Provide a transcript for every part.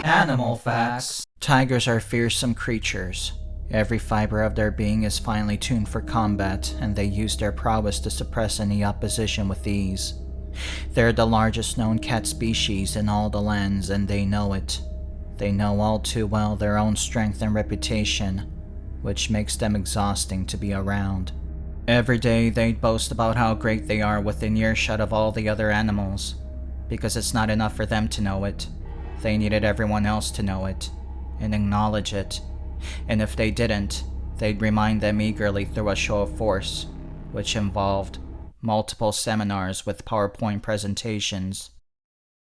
Animalphax. Tigers are fearsome creatures. Every fiber of their being is finely tuned for combat, and they use their prowess to suppress any opposition with ease. They're the largest known cat species in all the lands, and they know it. They know all too well their own strength and reputation, which makes them exhausting to be around. Every day they boast about how great they are within earshot of all the other animals, because it's not enough for them to know it. They needed everyone else to know it, and acknowledge it. And if they didn't, they'd remind them eagerly through a show of force, which involved multiple seminars with PowerPoint presentations,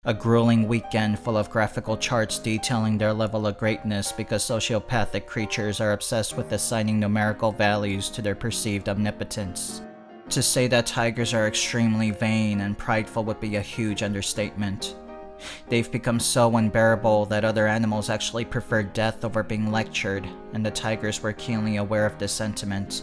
a grueling weekend full of graphical charts detailing their level of greatness because sociopathic creatures are obsessed with assigning numerical values to their perceived omnipotence. To say that tigers are extremely vain and prideful would be a huge understatement. They've become so unbearable that other animals actually prefer death over being lectured, and the tigers were keenly aware of this sentiment,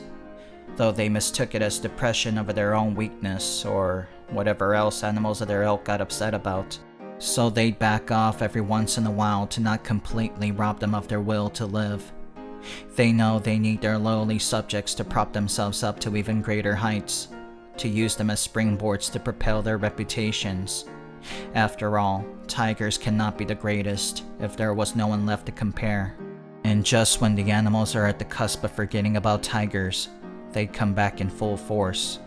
though they mistook it as depression over their own weakness or whatever else animals of their ilk got upset about. So they'd back off every once in a while to not completely rob them of their will to live. They know they need their lowly subjects to prop themselves up to even greater heights, to use them as springboards to propel their reputations. After all, tigers cannot be the greatest if there was no one left to compare. And just when the animals are at the cusp of forgetting about tigers, they'd come back in full force.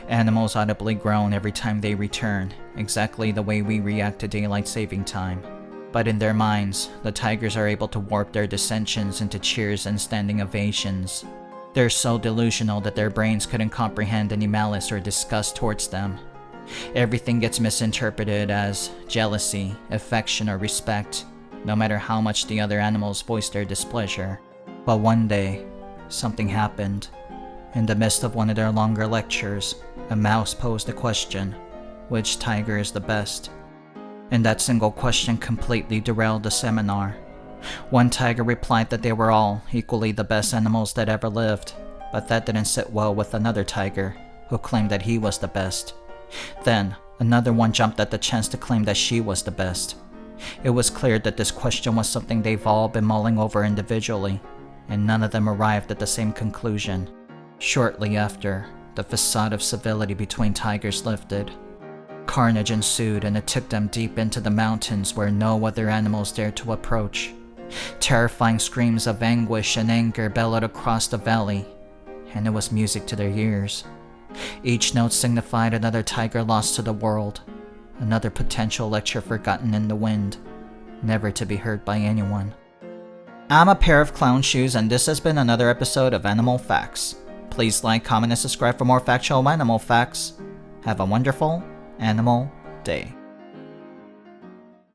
Animals audibly groan every time they return, exactly the way we react to daylight saving time. But in their minds, the tigers are able to warp their dissensions into cheers and standing ovations. They're so delusional that their brains couldn't comprehend any malice or disgust towards them. Everything gets misinterpreted as jealousy, affection, or respect, no matter how much the other animals voice their displeasure. But one day, something happened. In the midst of one of their longer lectures, a mouse posed a question: which tiger is the best? And that single question completely derailed the seminar. One tiger replied that they were all equally the best animals that ever lived, but that didn't sit well with another tiger, who claimed that he was the best. Then, another one jumped at the chance to claim that she was the best. It was clear that this question was something they've all been mulling over individually, and none of them arrived at the same conclusion. Shortly after, the facade of civility between tigers lifted. Carnage ensued, and it took them deep into the mountains where no other animals dared to approach. Terrifying screams of anguish and anger bellowed across the valley, and it was music to their ears. Each note signified another tiger lost to the world, another potential lecture forgotten in the wind, never to be heard by anyone. I'm a pair of clown shoes, and this has been another episode of Animalphax. Please like, comment, and subscribe for more factual animal facts. Have a wonderful animal day.